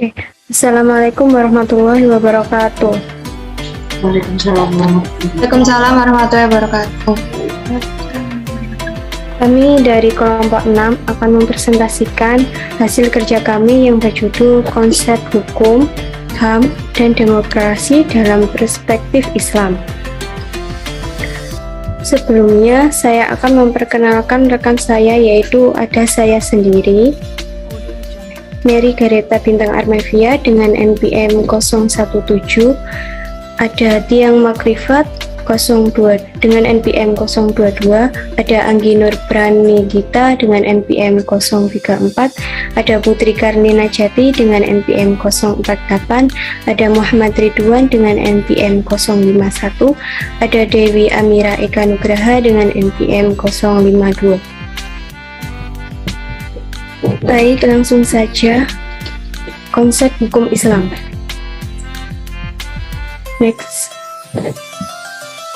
Oke. Assalamualaikum warahmatullahi wabarakatuh. Waalaikumsalam warahmatullahi wabarakatuh. Kami dari kelompok 6 akan mempresentasikan hasil kerja kami yang berjudul Konsep Hukum, HAM, dan Demokrasi dalam Perspektif Islam. Sebelumnya, saya akan memperkenalkan rekan saya, yaitu ada saya sendiri, Mary Gareta Bintang Armevia dengan NPM 017, ada Tiang Makrifat 02 dengan NPM 022, ada Anggi Nur Pranidita dengan NPM 034, ada Putri Karnina Jati dengan NPM 048, ada Muhammad Ridwan dengan NPM 051, ada Dewi Amira Eka Nugraha dengan NPM 052. Baik, langsung saja. Konsep hukum Islam. Next.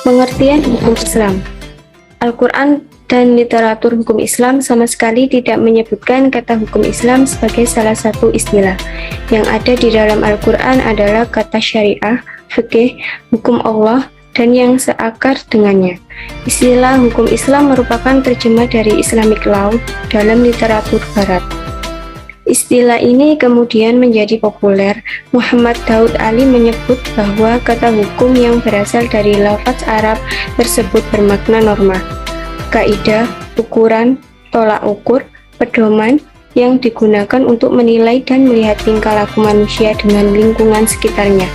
Pengertian hukum Islam. Al-Quran dan literatur hukum Islam sama sekali tidak menyebutkan kata hukum Islam sebagai salah satu istilah. Yang ada di dalam Al-Quran adalah kata syariah, fikih, hukum Allah, dan yang seakar dengannya. Istilah hukum Islam merupakan terjemah dari Islamic law dalam literatur barat. Istilah ini kemudian menjadi populer. Muhammad Daud Ali menyebut bahwa kata hukum yang berasal dari lafaz Arab tersebut bermakna norma, kaidah, ukuran, tolak ukur, pedoman yang digunakan untuk menilai dan melihat tingkah laku manusia dengan lingkungan sekitarnya.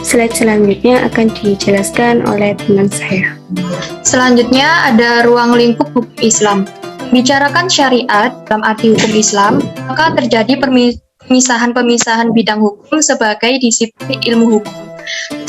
Slide selanjutnya akan dijelaskan oleh teman saya. Selanjutnya ada ruang lingkup hukum Islam. Bicarakan syariat dalam arti hukum Islam, maka terjadi pemisahan-pemisahan bidang hukum sebagai disiplin ilmu hukum.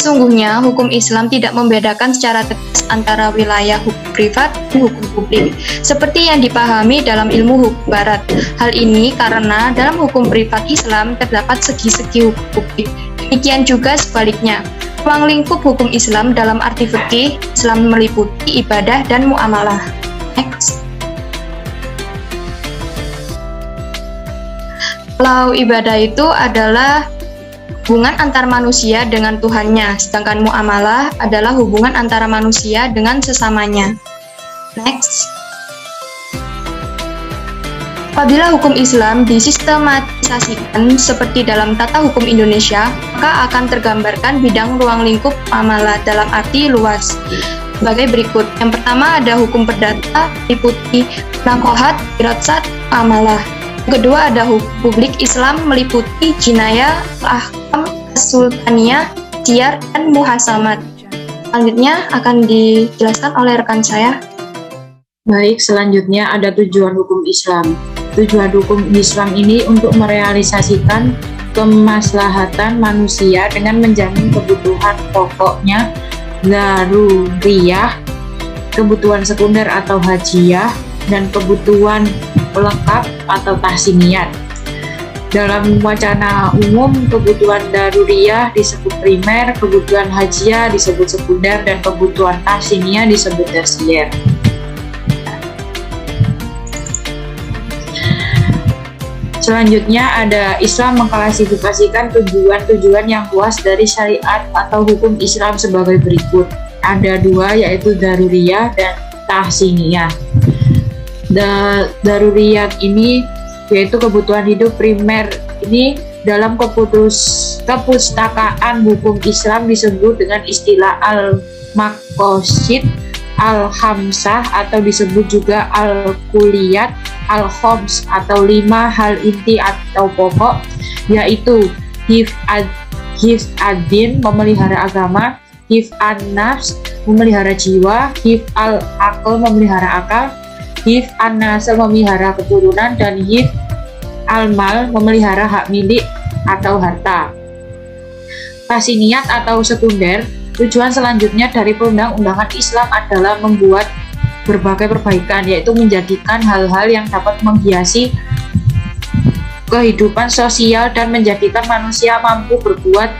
Sesungguhnya hukum Islam tidak membedakan secara tegas antara wilayah hukum privat dan hukum publik, seperti yang dipahami dalam ilmu hukum barat. Hal ini karena dalam hukum privat Islam terdapat segi-segi hukum publik. Demikian juga sebaliknya. Ruang lingkup hukum Islam dalam arti fikih, Islam meliputi ibadah dan muamalah. Next. Kalau ibadah itu adalah hubungan antar manusia dengan Tuhannya, sedangkan muamalah adalah hubungan antara manusia dengan sesamanya. Next. Apabila hukum Islam disistematisasikan seperti dalam tata hukum Indonesia, maka akan tergambarkan bidang ruang lingkup muamalah dalam arti luas sebagai berikut. Yang pertama ada hukum perdata, meliputi nakohat, firasat, muamalah. Yang kedua ada hukum publik Islam meliputi jinayah, ahkam, sultaniyah, tiar, dan muhasamat. Selanjutnya akan dijelaskan oleh rekan saya. Baik, selanjutnya ada tujuan hukum Islam. Tujuan hukum Islam ini untuk merealisasikan kemaslahatan manusia dengan menjamin kebutuhan pokoknya, daruriyah, kebutuhan sekunder atau hajiyah, dan kebutuhan pelengkap atau tahsiniyat. Dalam wacana umum, kebutuhan daruriyah disebut primer, kebutuhan hajiyah disebut sekunder, dan kebutuhan tahsiniyah disebut tersier. Selanjutnya ada Islam mengklasifikasikan tujuan-tujuan yang luas dari syariat atau hukum Islam sebagai berikut. Ada dua, yaitu daruriyah dan tahsiniyah. Daruriyat ini yaitu kebutuhan hidup primer. Ini dalam kepustakaan hukum Islam disebut dengan istilah al-maqasid, al-hamsah, atau disebut juga al-kuliyat, al-khoms, atau 5 hal inti atau pokok, yaitu hifz ad-din, memelihara agama, hifz an-nafs, memelihara jiwa, hifz al-aql, memelihara akal, hifz an-nasl, memelihara keturunan, dan hifz al-mal, memelihara hak milik atau harta. Tahsiniyat atau sekunder, tujuan selanjutnya dari perundang-undangan Islam adalah membuat berbagai perbaikan, yaitu menjadikan hal-hal yang dapat menghiasi kehidupan sosial dan menjadikan manusia mampu berbuat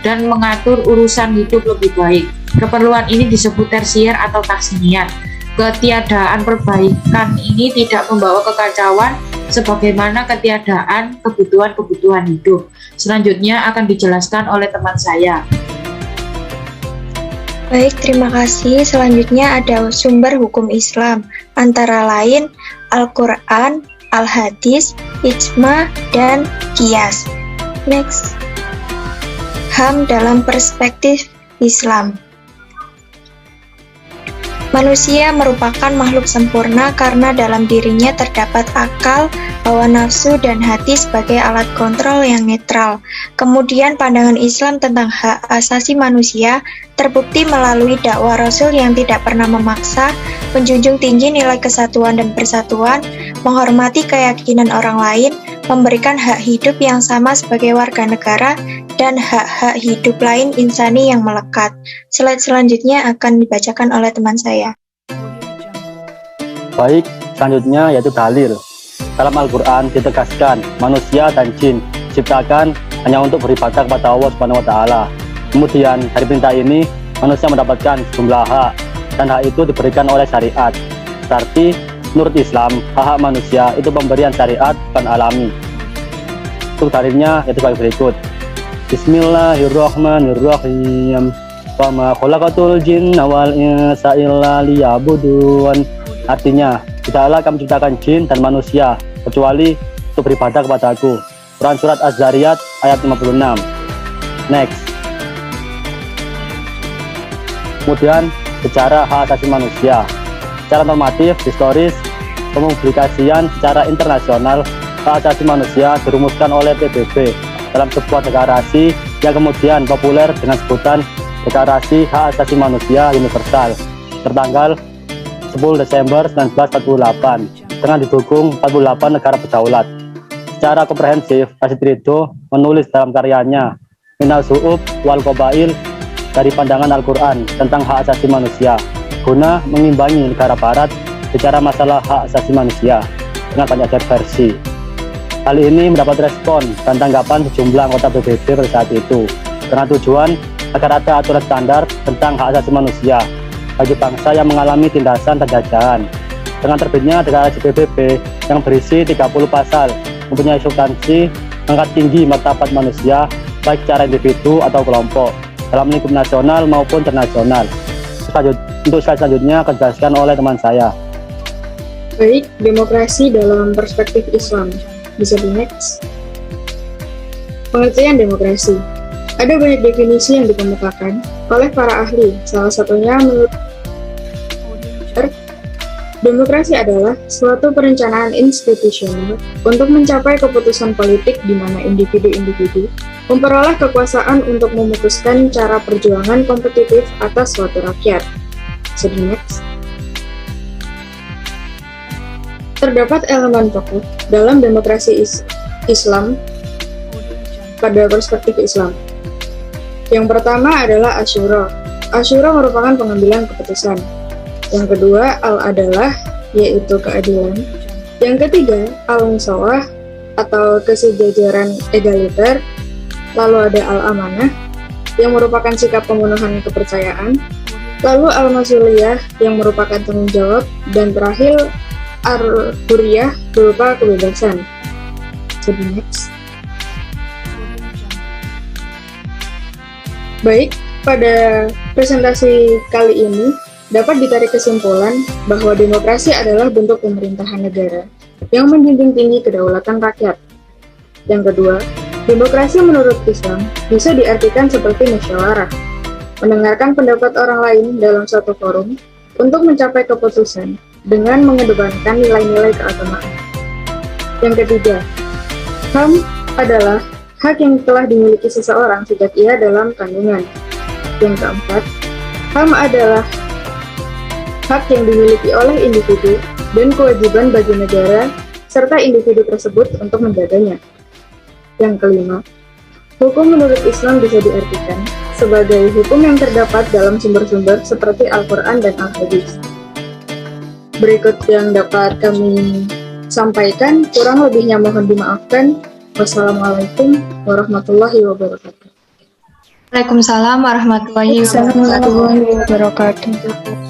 dan mengatur urusan hidup lebih baik. Keperluan ini disebut tersier atau tahsiniyat. Ketiadaan perbaikan ini tidak membawa kekacauan sebagaimana ketiadaan kebutuhan-kebutuhan hidup. Selanjutnya akan dijelaskan oleh teman saya. Baik, terima kasih. Selanjutnya ada sumber hukum Islam, antara lain Al-Quran, Al-Hadis, Ijma, dan Qiyas. Next. HAM dalam perspektif Islam. Manusia merupakan makhluk sempurna karena dalam dirinya terdapat akal, hawa nafsu, dan hati sebagai alat kontrol yang netral. Kemudian pandangan Islam tentang hak asasi manusia terbukti melalui dakwah Rasul yang tidak pernah memaksa, menjunjung tinggi nilai kesatuan dan persatuan, menghormati keyakinan orang lain, memberikan hak hidup yang sama sebagai warga negara, dan hak-hak hidup lain insani yang melekat. Slide selanjutnya akan dibacakan oleh teman saya. Baik, selanjutnya yaitu dalil. Dalam Al-Quran ditegaskan manusia dan jin diciptakan hanya untuk beribadah kepada Allah Subhanahu wa Ta'ala. Kemudian dari perintah ini manusia mendapatkan sejumlah hak, dan hak itu diberikan oleh syariat. Berarti menurut Islam hak-hak manusia itu pemberian syariat bukan alami. Untuk dalilnya yaitu sebagai berikut. Bismillahirrahmanirrahim. Wa ma khalaqatul jinna wal insa illa liya'budun. Artinya, tidaklah kami ciptakan jin dan manusia kecuali untuk beribadah kepadaku. Quran surat Az-Zariyat ayat 56. Next. Kemudian secara hak asasi manusia. Secara normatif, historis, pemublikasian secara internasional hak asasi manusia dirumuskan oleh PBB dalam sebuah deklarasi yang kemudian populer dengan sebutan Deklarasi Hak Asasi Manusia Universal tertanggal 10 Desember 1948 dengan didukung 48 negara berdaulat. Secara komprehensif, Rashid Ridho menulis dalam karyanya Minal Su'ub wal Qabail dari pandangan Al-Quran tentang hak asasi manusia guna mengimbangi negara barat bicara masalah hak asasi manusia dengan banyak versi. Hal ini mendapat respon dan tanggapan sejumlah anggota PBB pada saat itu dengan tujuan agar ada aturan standar tentang hak asasi manusia bagi bangsa yang mengalami tindasan penjajahan. Dengan terbitnya deklarasi PBB yang berisi 30 pasal mempunyai substansi mengangkat tinggi martabat manusia baik secara individu atau kelompok dalam lingkup nasional maupun internasional. Untuk slide selanjutnya akan dijelaskan oleh teman saya. Baik, demokrasi dalam perspektif Islam. Bisa di next. Pengertian demokrasi. Ada banyak definisi yang dikemukakan oleh para ahli. Salah satunya menurut demokrasi adalah suatu perencanaan institusional untuk mencapai keputusan politik di mana individu-individu memperoleh kekuasaan untuk memutuskan cara perjuangan kompetitif atas suatu rakyat. Bisa di next. Terdapat elemen pokok dalam demokrasi Islam pada perspektif Islam. Yang pertama adalah asyura. Asyura merupakan pengambilan keputusan. Yang kedua, al-adalah, yaitu keadilan. Yang ketiga, al-musawah, atau kesejajaran egaliter. Lalu ada al-amanah, yang merupakan sikap pemenuhan kepercayaan. Lalu al-masuliyah, yang merupakan tanggung jawab. Dan terakhir, Ar-Huriyah berupa kebebasan. Jadi next. Baik, pada presentasi kali ini dapat ditarik kesimpulan bahwa demokrasi adalah bentuk pemerintahan negara yang menjunjung tinggi kedaulatan rakyat. Yang kedua, demokrasi menurut Islam bisa diartikan seperti musyawarah, mendengarkan pendapat orang lain dalam suatu forum untuk mencapai keputusan dengan mengedepankan nilai-nilai keagamaan. Yang ketiga, HAM adalah hak yang telah dimiliki seseorang sejak ia dalam kandungan. Yang keempat, HAM adalah hak yang dimiliki oleh individu dan kewajiban bagi negara serta individu tersebut untuk menjaganya. Yang kelima, hukum menurut Islam bisa diartikan sebagai hukum yang terdapat dalam sumber-sumber seperti Al-Quran dan Al-Hadis. Berikut yang dapat kami sampaikan, kurang lebihnya mohon dimaafkan. Wassalamualaikum warahmatullahi wabarakatuh. Waalaikumsalam warahmatullahi wabarakatuh. Wabarakatuh.